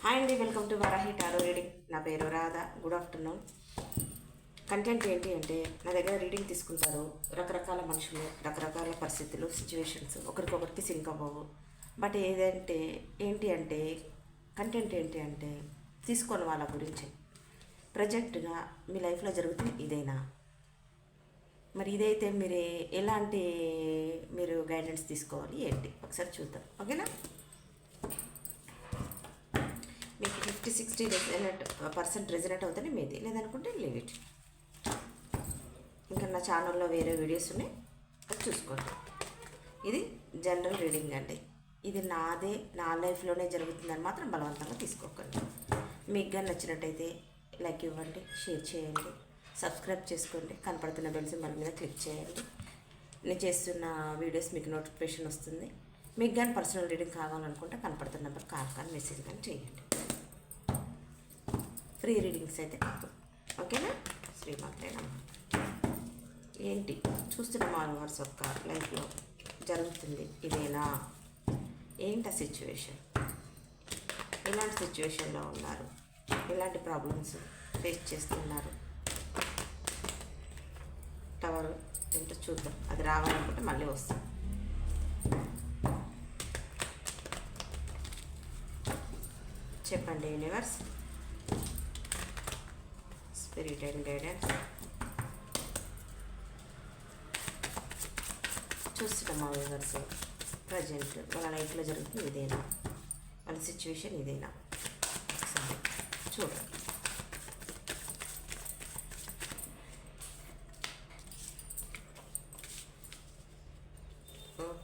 Hi అండి, welcome to Varahi tarot reading. నా పేరు రాధా. Good afternoon. కంటెంట్ ఏంటి అంటే, నా దగ్గర రీడింగ్ తీసుకుంటారు రకరకాల మనుషులు, రకరకాల పరిస్థితులు, సిచ్యువేషన్స్ ఒకరికొకరికి సింక్ అవ్వవు. బట్ ఏంటి అంటే కంటెంట్ ఏంటి అంటే తీసుకోని వాళ్ళ గురించి ప్రజెంట్గా మీ లైఫ్లో జరుగుతుంది ఇదేనా, మరి ఇదైతే ఎలాంటి మీరు గైడెన్స్ తీసుకోవాలి ఏంటి ఒకసారి చూద్దాం. ఓకేనా? మీకు 50-60 రెజనేట్ అవుతుంది మీది, లేదనుకుంటే లీవ్ ఇట్. ఇంకా నా ఛానల్లో వేరే వీడియోస్ ఉన్నాయి, అది చూసుకోండి. ఇది జనరల్ రీడింగ్ అండి. ఇది నా లైఫ్లోనే జరుగుతుందని మాత్రం బలవంతంగా తీసుకోకండి. మీకు కానీ నచ్చినట్టయితే లైక్ ఇవ్వండి, షేర్ చేయండి, సబ్స్క్రైబ్ చేసుకోండి, కనపడుతున్న బెల్ సింబల్ మీద క్లిక్ చేయండి. నేను చేస్తున్న వీడియోస్ మీకు నోటిఫికేషన్ వస్తుంది. మీకు కానీ పర్సనల్ రీడింగ్ కావాలనుకుంటే కనపడుతున్న నెంబర్ కాల్ కానీ మెసేజ్ కానీ చేయండి. ఫ్రీ రీడింగ్స్ అయితే కాదు. ఓకేనా? శ్రీమాత్రేనా. ఏంటి చూస్తున్న మానవర్స్ యొక్క లైఫ్లో జరుగుతుంది ఇదేనా, ఏంటి ఆ సిచ్యువేషన్, ఎలాంటి సిచ్యువేషన్లో ఉన్నారు, ఎలాంటి ప్రాబ్లమ్స్ ఫేస్ చేస్తున్నారు. టవర్ ఏంటో చూద్దాం. అది రావాలనుకుంటే మళ్ళీ వస్తాం. చెప్పండి యూనివర్స్, స్పిరిట్ అండ్ గైడెన్స్. చూస్తున్నాం మా వ్యూవర్స్ ప్రజెంట్ వాళ్ళ లైఫ్లో జరుగుతుంది ఇదేనా, వాళ్ళ సిచ్యువేషన్ ఇదేనా, ఒకసారి చూడండి.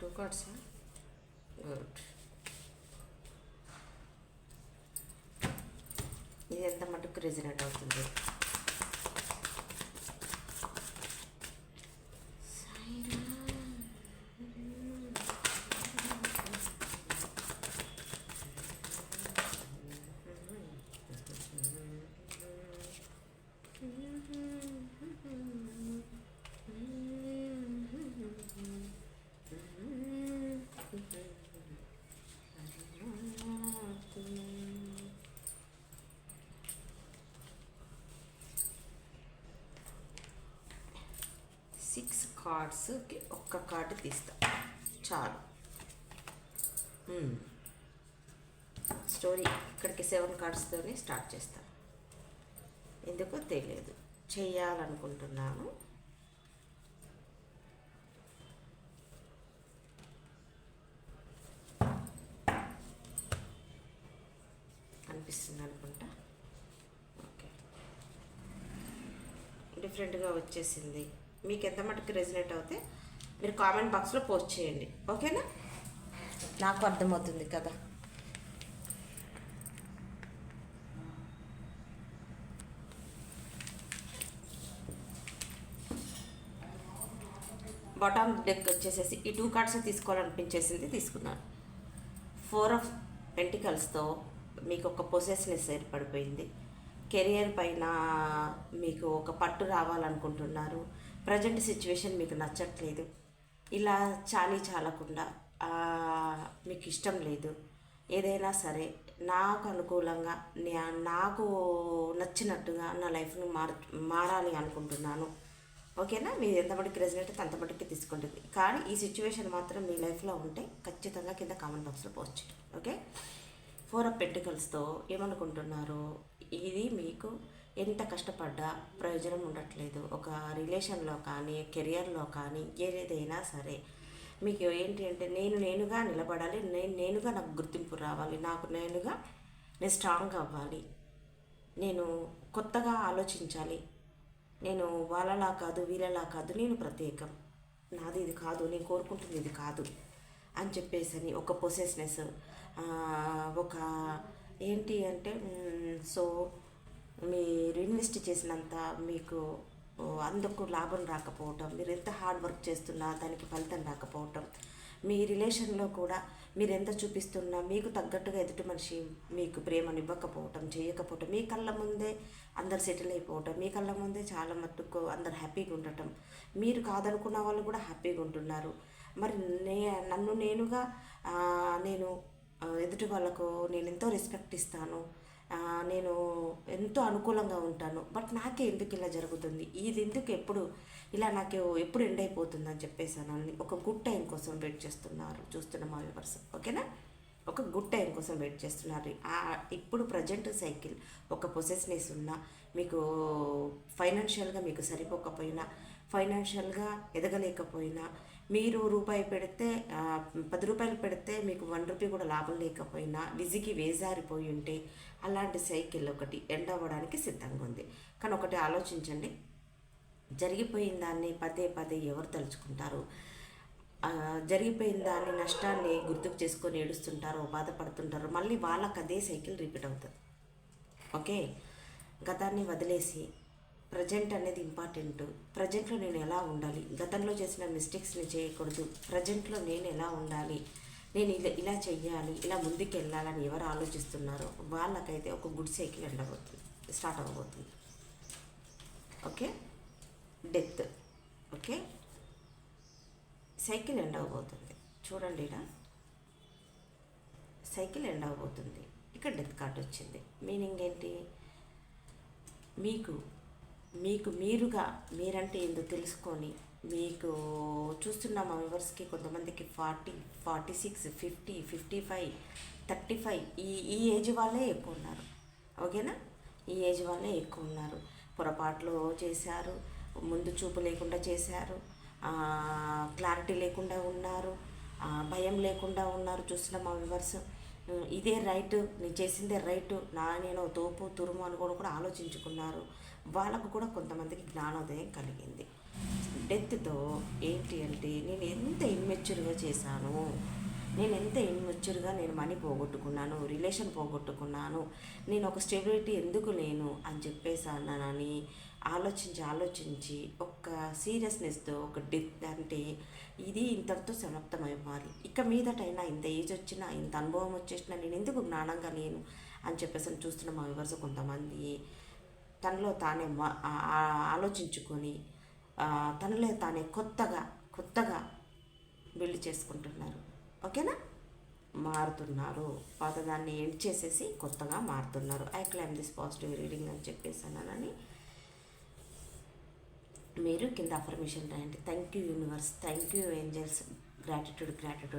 Two cards. గుడ్. ఇది ఎంత మటుకు రెజనేట్ అవుతుంది? సిక్స్ కార్డ్స్కి ఒక్క కార్డు తీస్తా చాలు. స్టోరీ ఇక్కడికి 7 కార్డ్స్తోనే స్టార్ట్ చేస్తాను. ఎందుకో తెలియదు, చెయ్యాలనుకుంటున్నాను. అనిపిస్తుంది అనుకుంటా. ఓకే, డిఫరెంట్గా వచ్చేసింది. మీకు ఎంత మటుకు రెజనేట్ అవుతే మీరు కామెంట్ బాక్స్లో పోస్ట్ చేయండి. ఓకేనా? నాకు అర్థమవుతుంది కదా. బాటమ్ డెక్ వచ్చేసేసి ఈ 2 కార్డ్స్ తీసుకోవాలనిపించేసింది, తీసుకున్నాను. 4 ఆఫ్ పెంటికల్స్తో మీకు ఒక పొసెస్నెస్ ఏర్పడిపోయింది. కెరియర్ పైన మీకు ఒక పట్టు రావాలనుకుంటున్నారు. ప్రజెంట్ సిచ్యువేషన్ మీకు నచ్చట్లేదు. ఇలా చాలకుండా మీకు ఇష్టం లేదు. ఏదైనా సరే నాకు అనుకూలంగా నాకు నచ్చినట్టుగా నా లైఫ్ను మారాలి అనుకుంటున్నాను. ఓకేనా? మీరు ఎంతమటికి రెజనేట్ అయితే అంతమటికి తీసుకుంటుంది. కానీ ఈ సిచ్యువేషన్ మాత్రం మీ లైఫ్లో ఉంటే ఖచ్చితంగా కింద కామెంట్ బాక్స్లో పోస్ట్ చేయండి. ఓకే? 4 ఆఫ్ పెంటికల్స్తో ఏమనుకుంటున్నారు? ఇది మీకు ఎంత కష్టపడ్డా ప్రయోజనం ఉండట్లేదు. ఒక రిలేషన్లో కానీ, కెరియర్లో కానీ, ఏదైనా సరే మీకు ఏంటి అంటే నేనుగా నిలబడాలి, నేనుగా నాకు గుర్తింపు రావాలి, నేను స్ట్రాంగ్ అవ్వాలి, నేను కొత్తగా ఆలోచించాలి, నేను వాళ్ళలా కాదు వీళ్ళలా కాదు, నేను ప్రత్యేకం, నాది ఇది కాదు, నేను కోరుకుంటుంది ఇది కాదు అని చెప్పేసి ఒక పొసెస్నెస్, ఒక ఏంటి అంటే మీరు ఇన్వెస్ట్ చేసినంత మీకు అందుకు లాభం రాకపోవటం, మీరు ఎంత హార్డ్ వర్క్ చేస్తున్నా దానికి ఫలితం రాకపోవటం, మీ రిలేషన్లో కూడా మీరు ఎంత చూపిస్తున్నా మీకు తగ్గట్టుగా ఎదుటి మనిషి మీకు ప్రేమను ఇవ్వకపోవటం, చేయకపోవటం, మీ కళ్ళ ముందే అందరు సెటిల్ అయిపోవటం, మీ కళ్ళ ముందే చాలా మట్టుకు అందరు హ్యాపీగా ఉండటం, మీరు కాదనుకున్న వాళ్ళు కూడా హ్యాపీగా ఉంటున్నారు. మరి నన్ను నేనుగా నేను ఎదుటి వాళ్ళకు నేను ఎంతో రెస్పెక్ట్ ఇస్తాను, నేను ఎంతో అనుకూలంగా ఉంటాను, బట్ నాకే ఎందుకు ఇలా జరుగుతుంది, ఇది ఎందుకు ఎప్పుడు ఇలా నాకు ఎప్పుడు ఎండ్ అయిపోతుంది అని చెప్పేసాను. ఒక గుడ్ టైం కోసం వెయిట్ చేస్తున్నారు చూస్తున్న మా వ్యూవర్స్. ఓకేనా, ఒక గుడ్ టైం కోసం వెయిట్ చేస్తున్నారు. ఇప్పుడు ప్రజెంట్ సైకిల్ ఒక పొసెస్నెస్ ఉన్నా, మీకు ఫైనాన్షియల్గా మీకు సరిపోకపోయినా, ఫైనాన్షియల్గా ఎదగలేకపోయినా, మీరు రూపాయి పెడితే 10 రూపాయలు పెడితే మీకు 1 రూపీ కూడా లాభం లేకపోయినా, విజికి వేజారిపోయి ఉంటే, అలాంటి సైకిల్ ఒకటి ఎండ్ అవ్వడానికి సిద్ధంగా ఉంది. కానీ ఒకటి ఆలోచించండి, జరిగిపోయిన దాన్ని పదే పదే ఎవరు తలుచుకుంటారు? జరిగిపోయిన దాని నష్టాన్ని గుర్తుకు చేసుకొని ఏడుస్తుంటారో, బాధపడుతుంటారో, మళ్ళీ వాళ్ళకి అదే సైకిల్ రిపీట్ అవుతుంది. ఓకే, గతాన్ని వదిలేసి ప్రజెంట్ అనేది ఇంపార్టెంట్. ప్రజెంట్లో నేను ఎలా ఉండాలి, గతంలో చేసిన మిస్టేక్స్ని చేయకూడదు, ప్రజెంట్లో నేను ఎలా ఉండాలి, నేను ఇలా చెయ్యాలి, ఇలా ముందుకు వెళ్ళాలని ఎవరు ఆలోచిస్తున్నారో వాళ్ళకైతే ఒక గుడ్ సైకిల్ స్టార్ట్ అవ్వబోతుంది. Okay, death. Okay, cycle end అవ్వబోతుంది. చూడండి, ఇక్కడ సైకిల్ ఎండ్ అవ్వబోతుంది. ఇక్కడ డెత్ కార్డ్ వచ్చింది. మీనింగ్ ఏంటి? మీకు మీరుగా మీరంటే ఏందో తెలుసుకొని, మీకు చూస్తున్న మా వ్యూవర్స్కి కొంతమందికి 40, 46, 50, 55, 35 ఈ ఏజ్ వాళ్ళే ఎక్కువ ఉన్నారు. ఓకేనా, ఈ ఏజ్ వాళ్ళే ఎక్కువ ఉన్నారు. పొరపాట్లు చేశారు, ముందు చూపు లేకుండా చేశారు, క్లారిటీ లేకుండా ఉన్నారు, భయం లేకుండా ఉన్నారు. చూస్తున్న మా వ్యూవర్స్, ఇదే రైట్, నేను చేసిందే రైట్, నేను తోపు తురుము అని కూడా ఆలోచించుకున్నారు. వాళ్ళకు కూడా కొంతమందికి జ్ఞానోదయం కలిగింది. డెత్తో ఏంటి అంటే, నేను ఎంత ఇమ్మెచ్యూర్గా చేశాను, నేను మనీ పోగొట్టుకున్నాను, రిలేషన్ పోగొట్టుకున్నాను, నేను ఒక స్టెబిలిటీ ఎందుకు లేను అని చెప్పేసానని ఆలోచించి ఒక సీరియస్నెస్తో ఒక డెత్ అంటే ఇది ఇంతటితో సమాప్తం అయిపోవాలి. ఇక మీదటైనా ఇంత ఏజ్ వచ్చినా, ఇంత అనుభవం వచ్చేసినా నేను ఎందుకు జ్ఞానంగా లేను అని చెప్పేసి చూస్తున్న మా వ్యూవర్స్ కొంతమంది తనలో తానే ఆలోచించుకొని తనలో తానే కొత్తగా బిల్డ్ చేసుకుంటున్నారు. ఓకేనా, మారుతున్నారు. పాతదాన్ని ఎండ్ చేసేసి కొత్తగా మారుతున్నారు. I claim this positive reading అని చెప్పేసానని మీరు కింద అఫర్మేషన్ రాయండి. Thank you universe, thank you angels, gratitude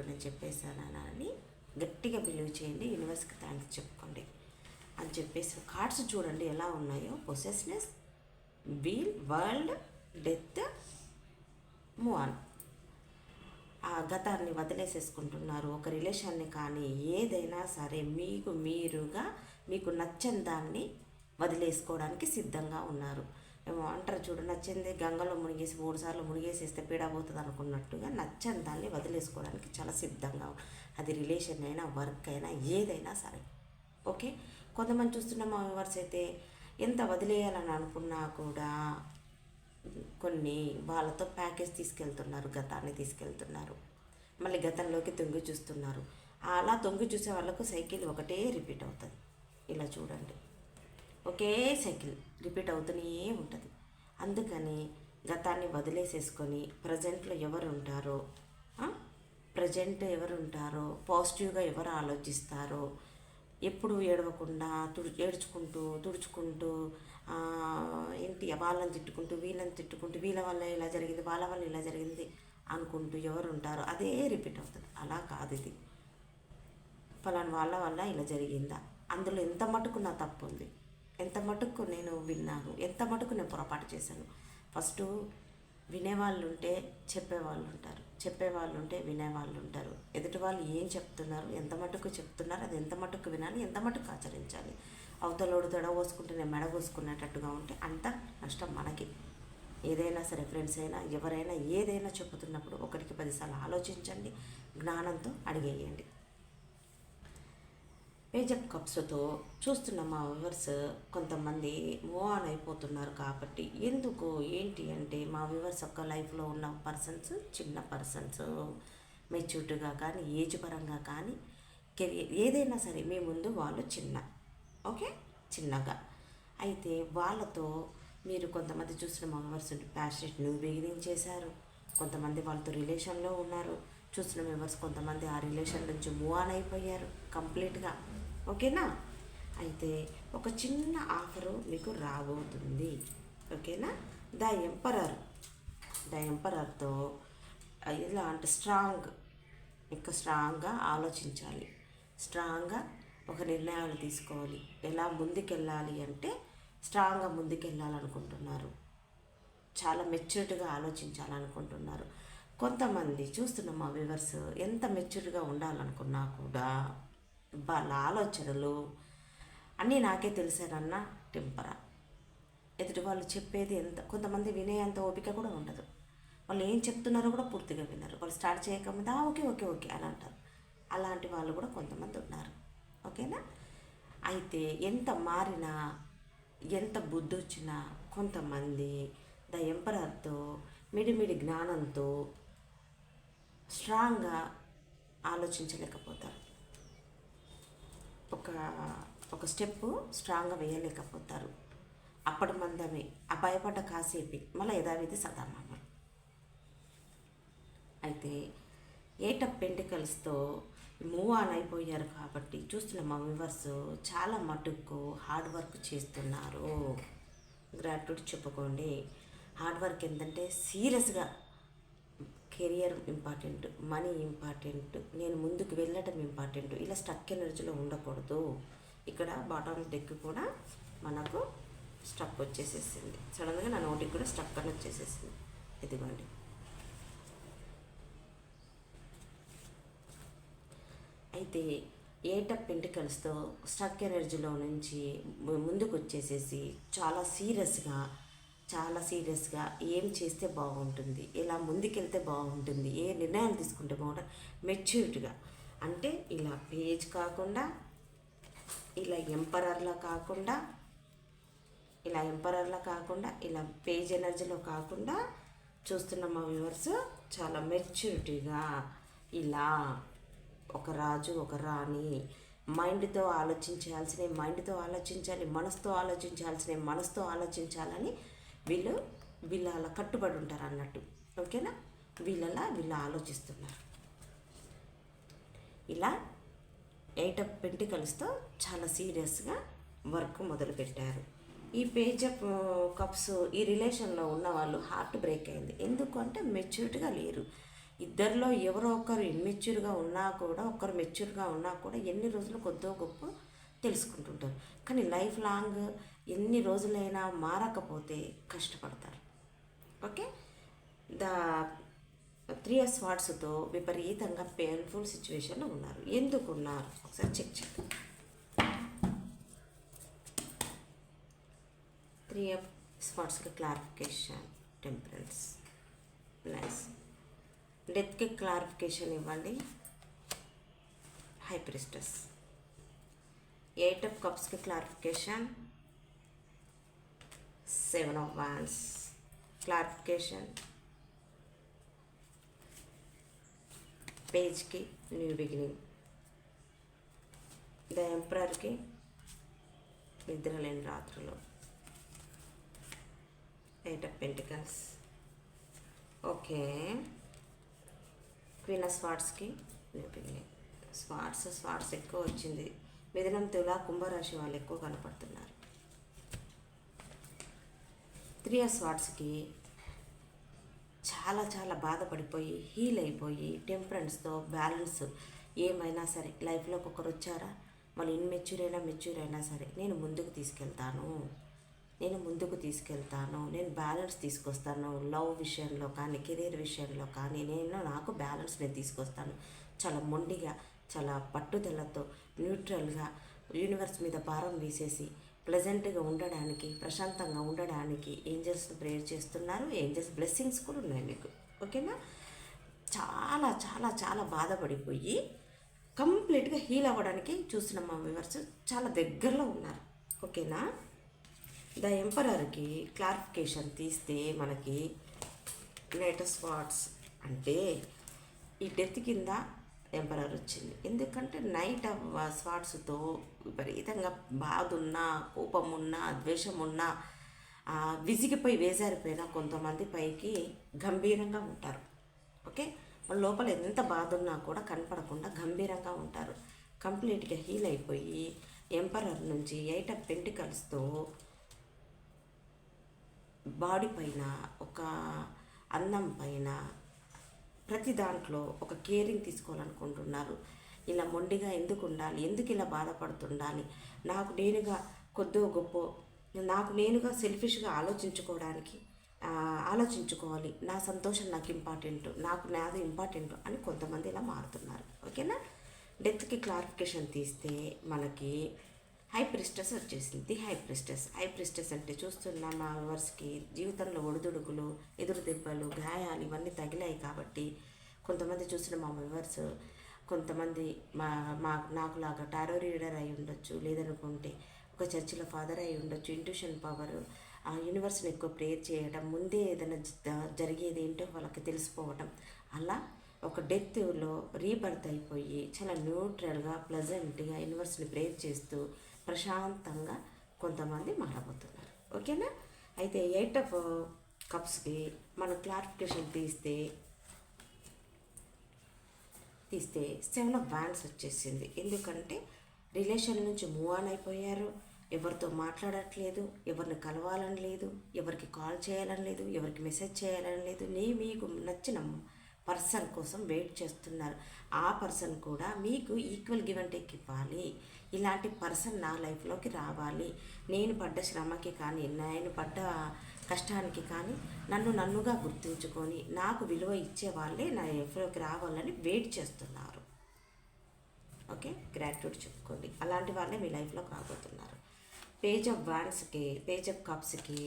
అని చెప్పేసానని గట్టిగా బిలీవ్ చేయండి. యూనివర్స్కి థ్యాంక్స్ చెప్పుకోండి అని చెప్పేసి కార్డ్స్ చూడండి ఎలా ఉన్నాయో. Possessiveness, wheel, world, death, move on. ఆ గతాన్ని వదిలేసేసుకుంటున్నారు. ఒక రిలేషన్ని కానీ ఏదైనా సరే మీకు నచ్చని దాన్ని వదిలేసుకోవడానికి సిద్ధంగా ఉన్నారు. ఏమో అంటారు చూడు, నచ్చింది గంగలో మునిగేసి 3 సార్లు మునిగేసేస్తే పీడబోతుంది అనుకున్నట్టుగా నచ్చని దాన్ని వదిలేసుకోవడానికి చాలా సిద్ధంగా. అది రిలేషన్ అయినా, వర్క్ అయినా, ఏదైనా సరే. ఓకే, కొంతమంది చూస్తున్న మా వ్యూవర్స్ అయితే ఎంత వదిలేయాలని అనుకున్నా కూడా కొన్ని వాళ్ళతో ప్యాకేజ్ తీసుకెళ్తున్నారు, గతాన్ని తీసుకెళ్తున్నారు, మళ్ళీ గతంలోకి తొంగి చూస్తున్నారు. అలా తొంగి చూసే వాళ్ళకు సైకిల్ ఒకటే రిపీట్ అవుతుంది. ఇలా చూడండి, ఒకే సైకిల్ రిపీట్ అవుతూనే ఉంటుంది. అందుకని గతాన్ని వదిలేసేసుకొని ప్రజెంట్లో ఎవరు ఉంటారో పాజిటివ్గా ఎవరు ఆలోచిస్తారో, ఎప్పుడు ఏడవకుండా తుడుచుకుంటూ ఏంటి వాళ్ళని తిట్టుకుంటూ వీళ్ళని తిట్టుకుంటూ, వీళ్ళ వల్ల ఇలా జరిగింది, వాళ్ళ వల్ల ఇలా జరిగింది అనుకుంటూ ఎవరు ఉంటారో అదే రిపీట్ అవుతుంది. అలా కాదు, ఇది ఫలానా వాళ్ళ వల్ల ఇలా జరిగిందా, అందులో ఎంత మటుకు నా తప్పు ఉంది, ఎంత మటుకు నేను విన్నాను, ఎంత మటుకు నేను పొరపాటు చేశాను. ఫస్ట్ వినేవాళ్ళు ఉంటే చెప్పేవాళ్ళు ఉంటారు, చెప్పేవాళ్ళు ఉంటే వినేవాళ్ళు ఉంటారు. ఎదుటి వాళ్ళు ఏం చెప్తున్నారు, ఎంత మటుకు చెప్తున్నారు, అది ఎంత మటుకు వినాలి, ఎంత మటుకు ఆచరించాలి. అవతలోడు తొడ పోసుకుంటే నేను మెడ పోసుకునేటట్టుగా ఉంటే అంత నష్టం మనకి. ఏదైనా సరే, ఫ్రెండ్స్ అయినా ఎవరైనా ఏదైనా చెప్పుతున్నప్పుడు 1కి 10 సార్లు ఆలోచించండి, జ్ఞానంతో అడిగేయండి. పేజ్ ఆఫ్ కప్స్తో చూస్తున్న మా వ్యూవర్స్ కొంతమంది మూవ్ ఆన్ అయిపోతున్నారు. కాబట్టి ఎందుకు ఏంటి అంటే, మా వ్యూవర్స్ యొక్క లైఫ్లో ఉన్న పర్సన్స్ చిన్న పర్సన్స్, మెచ్యూర్డ్గా కానీ ఏజ్ పరంగా కానీ కెరియర్ ఏదైనా సరే మీ ముందు వాళ్ళు చిన్నగా అయితే వాళ్ళతో మీరు కొంతమంది చూస్తున్న మా వ్యూవర్స్ ప్యాషనెట్ న్యూ బిగినింగ్ చేశారు. కొంతమంది వాళ్ళతో రిలేషన్లో ఉన్నారు. చూసిన మెంబర్స్ కొంతమంది ఆ రిలేషన్ నుంచి మూవ్ ఆన్ అయిపోయారు కంప్లీట్గా. ఓకేనా? అయితే ఒక చిన్న ఆఫరు మీకు రాబోతుంది. ఓకేనా? ద ఎంపరర్, ద ఎంపరర్తో ఎలా అంటే ఇంకా స్ట్రాంగ్గా ఆలోచించాలి, స్ట్రాంగ్గా ఒక నిర్ణయాలు తీసుకోవాలి. ఎలా ముందుకెళ్ళాలి అంటే స్ట్రాంగ్గా ముందుకెళ్ళాలనుకుంటున్నారు, చాలా మెచ్యూర్డ్గా ఆలోచించాలనుకుంటున్నారు. కొంతమంది చూస్తున్న మా వ్యూవర్స్ ఎంత మెచ్యూర్డ్గా ఉండాలనుకున్నా కూడా వాళ్ళ ఆలోచనలు అన్నీ నాకే తెలిసానన్న టెంపరా. ఎదుటి వాళ్ళు చెప్పేది కొంతమంది వినేంత ఓపిక కూడా ఉండదు. వాళ్ళు ఏం చెప్తున్నారో కూడా పూర్తిగా వినరు. వాళ్ళు స్టార్ట్ చేయకముందు ఓకే ఓకే ఓకే అని అంటారు. అలాంటి వాళ్ళు కూడా కొంతమంది ఉన్నారు. ఓకేనా? అయితే ఎంత మారినా, ఎంత బుద్ధి వచ్చినా కొంతమంది ద ఎంపరర్తో మిడిమిడి జ్ఞానంతో స్ట్రాంగ్గా ఆలోచించలేకపోతారు. ఒక ఒక స్టెప్ స్ట్రాంగ్గా వేయలేకపోతారు. అప్పటి మందమే ఆ భయపడ్డ కాసేపి మళ్ళీ యథావిధి సదామామలు. అయితే 8 మూవ్ ఆన్ అయిపోయారు కాబట్టి చూస్తున్న మా వ్యూవర్స్ చాలా మటుకు హార్డ్ వర్క్ చేస్తున్నారు. గ్రాట్యూడ్ చెప్పుకోండి. హార్డ్ వర్క్ ఏంటంటే సీరియస్గా కెరియర్ ఇంపార్టెంట్, మనీ ఇంపార్టెంట్, నేను ముందుకు వెళ్ళటం ఇంపార్టెంట్. ఇలా స్టక్ ఎనర్జీలో ఉండకూడదు. ఇక్కడ బాటమ్ డెక్ కూడా మనకు స్టక్ వచ్చేసేసింది. సడన్గా నా నోటికి కూడా స్టక్ అని వచ్చేసేసింది. ఇదిగోండి. అయితే 8 స్టక్ ఎనర్జీలో నుంచి ముందుకు వచ్చేసేసి చాలా సీరియస్గా ఏం చేస్తే బాగుంటుంది, ఎలా ముందుకెళ్తే బాగుంటుంది, ఏ నిర్ణయాలు తీసుకుంటే బాగుంటుంది, మెచ్యూరిటీగా. అంటే ఇలా పేజ్ కాకుండా, ఇలా ఎంపరర్లా కాకుండా, ఇలా పేజ్ ఎనర్జీలో కాకుండా చూస్తున్న మా వ్యూవర్స్ చాలా మెచ్యూరిటీగా ఇలా ఒక రాజు ఒక రాణి మైండ్తో మైండ్తో ఆలోచించాలి, మనసుతో ఆలోచించాలని వీళ్ళు అలా కట్టుబడి ఉంటారు అన్నట్టు. ఓకేనా? వీళ్ళు ఆలోచిస్తున్నారు. ఇలా 8 చాలా సీరియస్గా వర్క్ మొదలుపెట్టారు. ఈ పేజ్ ఆఫ్ కప్స్ ఈ రిలేషన్లో ఉన్న వాళ్ళు హార్ట్ బ్రేక్ అయింది. ఎందుకు అంటే మెచ్యూర్డ్గా లేరు. ఇద్దరిలో ఎవరో ఒకరు ఇమ్మెచ్యూర్గా ఉన్నా కూడా, ఒకరు మెచ్యూర్గా ఉన్నా కూడా ఎన్ని రోజులు కొద్దో గొప్ప తెలుసుకుంటుంటారు. కానీ లైఫ్ లాంగ్ ఎన్ని రోజులైనా మారకపోతే కష్టపడతారు. ఓకే? ద 3 of Swordsతో విపరీతంగా పెయిన్ఫుల్ సిచ్యువేషన్లో ఉన్నారు. ఎందుకు ఉన్నారు ఒకసారి చెక్ చేద్దాం. 3 of Swordsకి క్లారిఫికేషన్, టెంపరెన్స్, నైస్. డెత్కి క్లారిఫికేషన్ ఇవ్వండి, హై ప్రిస్టెస్. 8 of Cupsకి క్లారిఫికేషన్, 7 of Wands క్లారిఫికేషన్. పేజ్కి న్యూ బిగినింగ్. ద ఎంపరర్కి నిద్రలేని రాత్రులు. 8 of Pentacles. Okay. Queen of స్వార్డ్స్కి న్యూ బిగినింగ్. స్వార్డ్స్ ఎక్కువ వచ్చింది. మిథునం, తుల, కుంభరాశి వాళ్ళు ఎక్కువ కనపడుతున్నారు. 3 of Swordsకి చాలా బాధపడిపోయి హీల్ అయిపోయి టెంపరెన్స్తో బ్యాలెన్స్. ఏమైనా సరే లైఫ్లోకి ఒకరు వచ్చారా, మళ్ళీ మెచ్యూర్ అయినా సరే నేను ముందుకు తీసుకెళ్తాను, నేను బ్యాలెన్స్ తీసుకొస్తాను. లవ్ విషయంలో కానీ, కెరీర్ విషయంలో కానీ నాకు బ్యాలెన్స్ నేను తీసుకొస్తాను. చాలా మొండిగా, చాలా పట్టుదలతో, న్యూట్రల్గా యూనివర్స్ మీద భారం వేసేసి ప్లెజెంట్గా ఉండడానికి, ప్రశాంతంగా ఉండడానికి ఏంజల్స్ని ప్రేయర్ చేస్తున్నారు. ఏంజల్స్ బ్లెస్సింగ్స్ కూడా ఉన్నాయి మీకు. ఓకేనా? చాలా బాధపడిపోయి కంప్లీట్గా హీల్ అవ్వడానికి చూసిన మా వ్యూవర్స్ చాలా దగ్గరలో ఉన్నారు. ఓకేనా? ద ఎంపరర్కి క్లారిఫికేషన్ తీస్తే మనకి నైట్ ఆఫ్ స్వార్డ్స్ అంటే ఈ డెత్ కింద ఎంపరర్ వచ్చింది. ఎందుకంటే నైట్ ఆఫ్ స్వార్డ్స్తో విపరీతంగా బాధ ఉన్నా, కోపం ఉన్నా, ద్వేషం ఉన్నా, విసిగిపోయి వేసారిపోయినా కొంతమంది పైకి గంభీరంగా ఉంటారు. ఓకే? వాళ్ళ లోపల ఎంత బాధ ఉన్నా కూడా కనపడకుండా గంభీరంగా ఉంటారు. కంప్లీట్గా హీల్ అయిపోయి ఎంపరర్ నుంచి 8 ఆఫ్ పెంటికల్స్తో బాడీ పైన, ఒక అందం పైన, ప్రతి దాంట్లో ఒక కేరింగ్ తీసుకోవాలనుకుంటున్నారు. ఇలా మొండిగా ఎందుకు ఉండాలి, ఎందుకు ఇలా బాధపడుతుండాలి, నాకు నేనుగా కొద్దో గొప్ప నాకు నేనుగా సెల్ఫిష్గా ఆలోచించుకోవాలి, నా సంతోషం నాకు ఇంపార్టెంట్, నాకు నాది ఇంపార్టెంట్ అని కొంతమంది ఇలా మారుతున్నారు. ఓకేనా. డెత్కి క్లారిఫికేషన్ తీస్తే మనకి హై ప్రిస్టెస్ వచ్చేసింది. హై ప్రిస్టెస్ అంటే చూస్తున్న మా వ్యూవర్స్కి జీవితంలో ఒడిదుడుకులు, ఎదురు దెబ్బలు, గాయాలు ఇవన్నీ తగిలాయి కాబట్టి కొంతమంది చూసిన మా వ్యూవర్స్, కొంతమంది నాకులాగా టారో రీడర్ అయి ఉండొచ్చు, లేదనుకుంటే ఒక చర్చిలో ఫాదర్ అయి ఉండొచ్చు. ఇంట్యూషన్ పవర్, ఆ యూనివర్స్ని ఎక్కువ ప్రేయర్ చేయడం, ముందే ఏదైనా జరిగేది ఏంటో వాళ్ళకి తెలిసిపోవటం, అలా ఒక డెత్లో రీబర్త్ అయిపోయి చాలా న్యూట్రల్గా ప్లెజెంట్గా యూనివర్స్ని ప్రేయర్ చేస్తూ ప్రశాంతంగా కొంతమంది మారబోతున్నారు. ఓకేనా. అయితే 8 ఆఫ్ కప్స్కి మనం క్లారిఫికేషన్ తీస్తే 7 ఆఫ్ వ్యాండ్స్ వచ్చేసింది. ఎందుకంటే రిలేషన్ నుంచి మూవ్ ఆన్ అయిపోయారు, ఎవరితో మాట్లాడట్లేదు, ఎవరిని కలవాలని లేదు, ఎవరికి కాల్ చేయాలని లేదు, ఎవరికి మెసేజ్ చేయాలని లేదు. మీకు నచ్చిన పర్సన్ కోసం వెయిట్ చేస్తున్నారు. ఆ పర్సన్ కూడా మీకు ఈక్వల్ గివ్ అండ్ టేక్ ఇవ్వాలి. ఇలాంటి పర్సన్ నా లైఫ్లోకి రావాలి, నేను పడ్డ శ్రమకి కానీ, నేను పడ్డ కష్టానికి కానీ నన్నుగా గుర్తుంచుకొని నాకు విలువ ఇచ్చే వాళ్ళే నా లైఫ్లోకి రావాలని వెయిట్ చేస్తున్నారు. ఓకే, గ్రాట్యూడ్ చెప్పుకోండి. అలాంటి వాళ్ళే మీ లైఫ్లోకి రాబోతున్నారు. పేజ్ ఆఫ్ వ్యాండ్స్కి, పేజ్ ఆఫ్ కప్స్కి,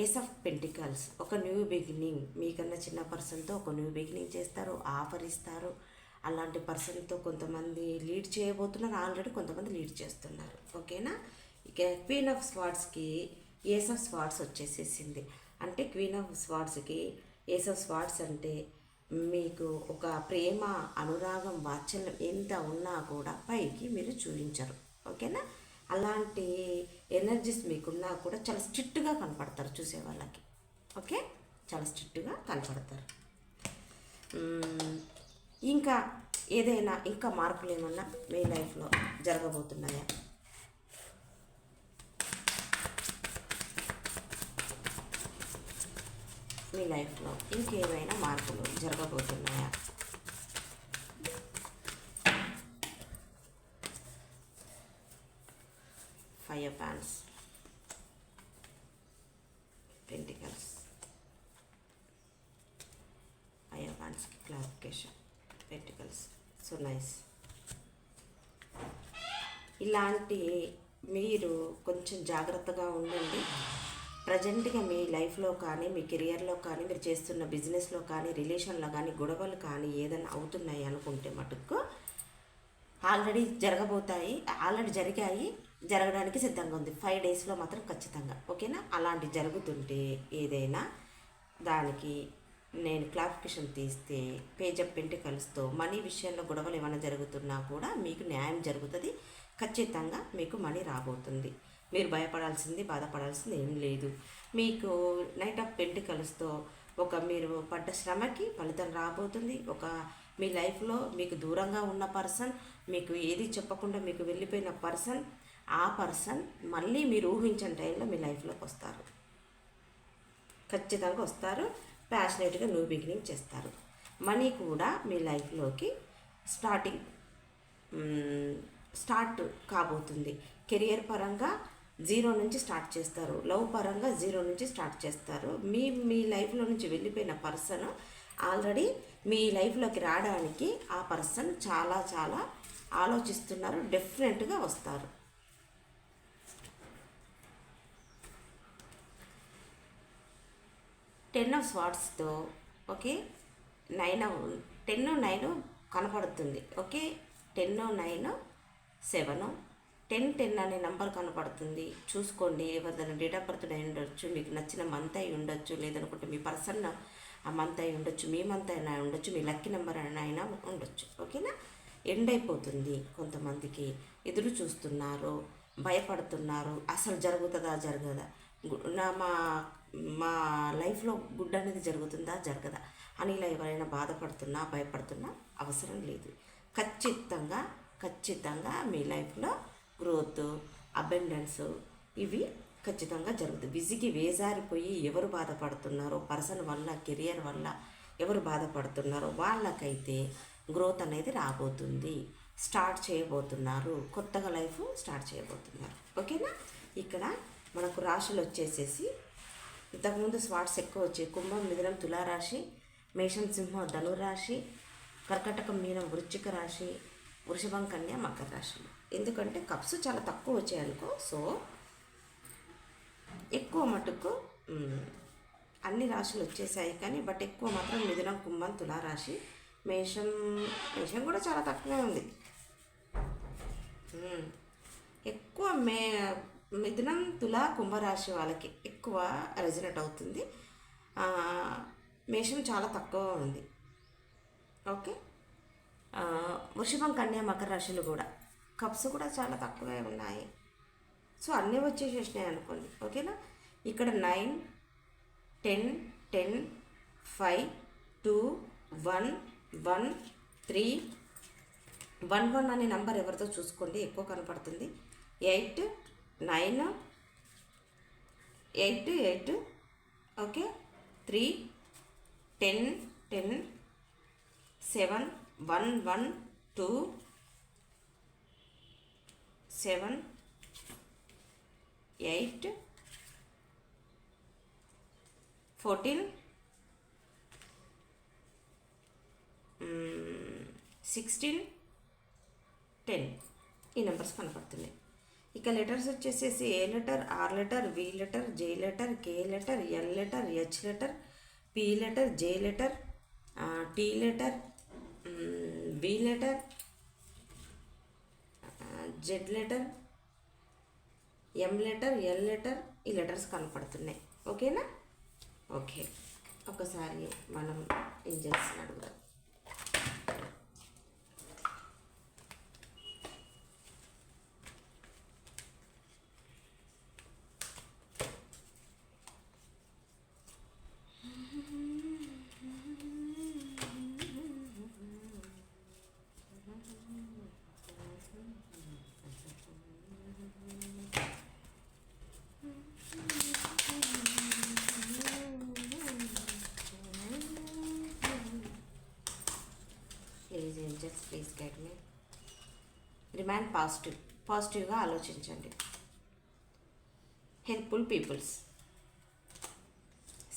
ఏస్ ఆఫ్ పెంటికల్స్, ఒక న్యూ బిగినింగ్. మీకన్నా చిన్న పర్సన్తో ఒక న్యూ బిగినింగ్ చేస్తారు, ఆఫర్ ఇస్తారు. అలాంటి పర్సన్తో కొంతమంది లీడ్ చేయబోతున్నారు, ఆల్రెడీ కొంతమంది లీడ్ చేస్తున్నారు. ఓకేనా. ఇక క్వీన్ ఆఫ్ స్వార్డ్స్కి ఏస్ ఆఫ్ స్వార్డ్స్ వచ్చేసేసింది. అంటే క్వీన్ ఆఫ్ స్వార్డ్స్కి ఏస్ ఆఫ్ స్వార్డ్స్ అంటే మీకు ఒక ప్రేమ, అనురాగం, వాత్సల్యం ఎంత ఉన్నా కూడా పైకి మీరు చూపించరు. ఓకేనా. అలాంటి ఎనర్జీస్ మీకున్నా కూడా చాలా స్ట్రిక్ట్గా కనపడతారు చూసే వాళ్ళకి. ఓకే, చాలా స్ట్రిక్ట్గా కనపడతారు. ఇంకా ఏదైనా ఇంకా మార్పులు ఏమన్నా మీ లైఫ్లో జరగబోతున్నాయా? మీ లైఫ్లో ఇంకేమైనా మార్పులు జరగబోతున్నాయా? Five of hands, pentacles, five of హ్యాండ్స్కి క్లారిఫికేషన్, పెంటికల్స్. So nice. ఇలాంటి మీరు కొంచెం జాగ్రత్తగా ఉండండి. ప్రజెంట్గా మీ లైఫ్లో కానీ, మీ కెరియర్లో కానీ, మీరు చేస్తున్న బిజినెస్లో కానీ, రిలేషన్లో కానీ గొడవలు కానీ ఏదైనా అవుతున్నాయి అనుకుంటే మటుకు ఆల్రెడీ జరగబోతాయి, ఆల్రెడీ జరిగాయి, జరగడానికి సిద్ధంగా ఉంది. 5 డేస్లో మాత్రం ఖచ్చితంగా. ఓకేనా. అలాంటి జరుగుతుంటే ఏదైనా దానికి నేను క్లారిఫికేషన్ తీస్తే పేజ్ ఆఫ్ పెంటికల్స్తో మనీ విషయంలో గొడవలు ఏమైనా జరుగుతున్నా కూడా మీకు న్యాయం జరుగుతుంది. ఖచ్చితంగా మీకు మనీ రాబోతుంది. మీరు భయపడాల్సింది, బాధపడాల్సింది ఏం లేదు. మీకు నైట్ ఆఫ్ పెంటికల్స్తో ఒక మీరు పడ్డ శ్రమకి ఫలితం రాబోతుంది. ఒక మీ లైఫ్లో మీకు దూరంగా ఉన్న పర్సన్, మీకు ఏది చెప్పకుండా మీకు వెళ్ళిపోయిన పర్సన్, ఆ పర్సన్ మళ్ళీ మీరు ఊహించని టైంలో మీ లైఫ్లోకి వస్తారు. ఖచ్చితంగా వస్తారు. ప్యాషనేట్గా న్యూ బిగినింగ్ చేస్తారు. మనీ కూడా మీ లైఫ్లోకి స్టార్ట్ కాబోతుంది. కెరియర్ పరంగా 0 నుంచి స్టార్ట్ చేస్తారు. లవ్ పరంగా 0 నుంచి స్టార్ట్ చేస్తారు. మీ లైఫ్లో నుంచి వెళ్ళిపోయిన పర్సన్ ఆల్రెడీ మీ లైఫ్లోకి రావడానికి ఆ పర్సన్ చాలా చాలా ఆలోచిస్తున్నారు. డెఫినెట్గా వస్తారు. టెన్ ఆఫ్ స్వార్డ్స్తో ఓకే 10 9 కనపడుతుంది. ఓకే, 10 9 7 10 అనే నెంబర్ కనపడుతుంది. చూసుకోండి. ఎవరిదైనా డేట్ ఆఫ్ బర్త్ అయి ఉండొచ్చు, మీకు నచ్చిన మంత్ అయి ఉండొచ్చు, లేదనుకుంటే మీ పర్సన్ ఆ మంత్ అయి ఉండొచ్చు, మీ మంత్ అయినా ఉండొచ్చు, మీ లక్కీ నెంబర్ అయినా ఉండొచ్చు. ఓకేనా. ఎండ్ అయిపోతుంది. కొంతమందికి ఎదురు చూస్తున్నారు, భయపడుతున్నారు. అసలు జరుగుతుందా జరగదా, మా లైఫ్లో గుడ్ అనేది జరుగుతుందా జరగదా అని ఇలా ఎవరైనా బాధపడుతున్నా భయపడుతున్నా అవసరం లేదు. ఖచ్చితంగా మీ లైఫ్లో గ్రోత్, అబెండెన్స్ ఇవి ఖచ్చితంగా జరుగుతుంది. విసిగి వేజారిపోయి ఎవరు బాధపడుతున్నారో, పర్సన్ వల్ల, కెరియర్ వల్ల ఎవరు బాధపడుతున్నారో వాళ్ళకైతే గ్రోత్ అనేది రాబోతుంది. స్టార్ట్ చేయబోతున్నారు, కొత్తగా లైఫ్ స్టార్ట్ చేయబోతున్నారు. ఓకేనా? ఇక్కడ మనకు రాశులు వచ్చేసేసి ఇంతకుముందు స్వాట్స్ ఎక్కువ వచ్చాయి. కుంభం, మిథునం, తులారాశి, మేషం, సింహం, ధనురాశి, కర్కటకం, మీనం, వృశ్చిక రాశి, వృషభం, కన్య, మకర రాశులు. ఎందుకంటే కప్స్ చాలా తక్కువ వచ్చాయనుకో, సో ఎక్కువ మటుకు అన్ని రాశులు వచ్చేసాయి, కానీ బట్ ఎక్కువ మాత్రం మిథునం, కుంభం, తులారాశి, మేషం కూడా చాలా తక్కువే ఉంది. ఎక్కువ మిథునం, తుల, కుంభరాశి వాళ్ళకి ఎక్కువ రెజనేట్ అవుతుంది. మేషం చాలా తక్కువ ఉంది. ఓకే, వృషభం, కన్య, మకర రాశులు కూడా కప్స్ కూడా చాలా తక్కువే ఉన్నాయి. సో అన్నీ వచ్చేసేసినాయి అనుకోండి. ఓకేనా? ఇక్కడ 9, 10, 10, 5, 2, 1, 1, 3, 1, 1 అనే నెంబర్ ఎవరితో చూసుకోండి, ఎక్కువ కనపడుతుంది. 8, 9, 8, 8, ఓకే, 3, 10, 10, 7, 1, 1, 2, 7, 8, 14, 16, 10 ఈ నెంబర్స్ కనపడుతున్నాయి. ఇక లెటర్స్ వచ్చేసేసి A letter, R letter, V letter, J letter, K letter, L letter, H letter, P letter, J letter, T letter, B letter, Z letter, M letter, L letter ఈ letters కనపడుతున్నాయి. ఓకేనా? Okay, ఒకసారి మనం angels అడుగుదాం. Please guide me. Remain పాజిటివ్గా ఆలోచించండి. Helpful peoples,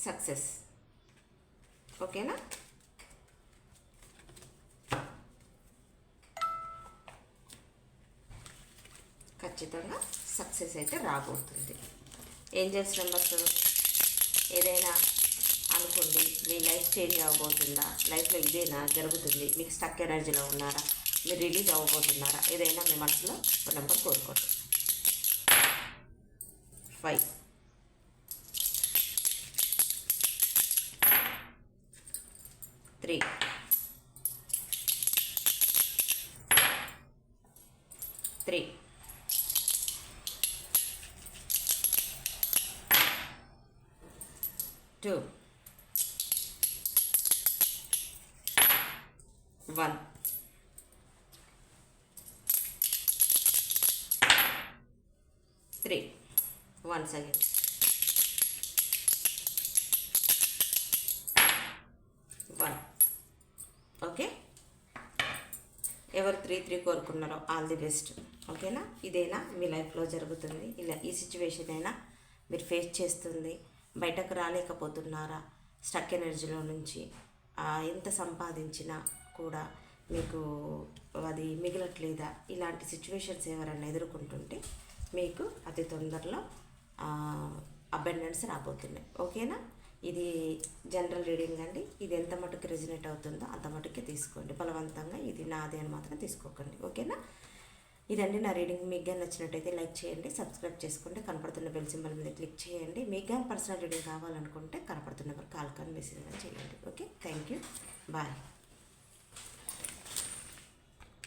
success. ఓకేనా? ఖచ్చితంగా సక్సెస్ అయితే రాబోతుంది. ఏంజల్స్ నెంబర్స్ ఏదైనా అనుకోండి, మీ లైఫ్ చేంజ్ అవ్వబోతుందా, లైఫ్లో ఇదేనా జరుగుతుంది, మీకు స్టక్ ఎనర్జీలో ఉన్నారా, మీరు రిలీజ్ అవ్వబోతున్నారా, ఏదైనా మీ మనసులో ఒక నెంబర్ కోరుకోండి. 5, 3, 3, 2, 1, 3, once again, 1. ఓకే, ఎవరు 3 కోరుకున్నారో ఆల్ ది బెస్ట్. ఓకేనా? ఇదేనా మీ లైఫ్లో జరుగుతుంది, ఇలా ఈ సిచ్యువేషన్ అయినా మీరు ఫేస్ చేస్తుంది, బయటకు రాలేకపోతున్నారా స్టక్ ఎనర్జీలో నుంచి, ఎంత సంపాదించినా కూడా మీకు అది మిగలట్లేదా, ఇలాంటి సిచ్యువేషన్స్ ఎవరైనా ఎదుర్కొంటుంటే మీకు అతి తొందరలో అబెండెన్స్ రాబోతున్నాయి. ఓకేనా? ఇది జనరల్ రీడింగ్ అండి. ఇది ఎంత మటుకు రెజినేట్ అవుతుందో అంత మటుకే తీసుకోండి. బలవంతంగా ఇది నాది అని మాత్రం తీసుకోకండి. ఓకేనా? ఇదండి నా రీడింగ్. మీకు కానీ నచ్చినట్టయితే లైక్ చేయండి, సబ్స్క్రైబ్ చేసుకోండి, కనపడుతున్న బెల్ సింబల్ మీద క్లిక్ చేయండి. మీకు కానీ పర్సనల్ రీడింగ్ కావాలనుకుంటే కనపడుతున్న కాల్ కానీ మెసేజ్ కానీ చేయండి. Okay, thank you, bye.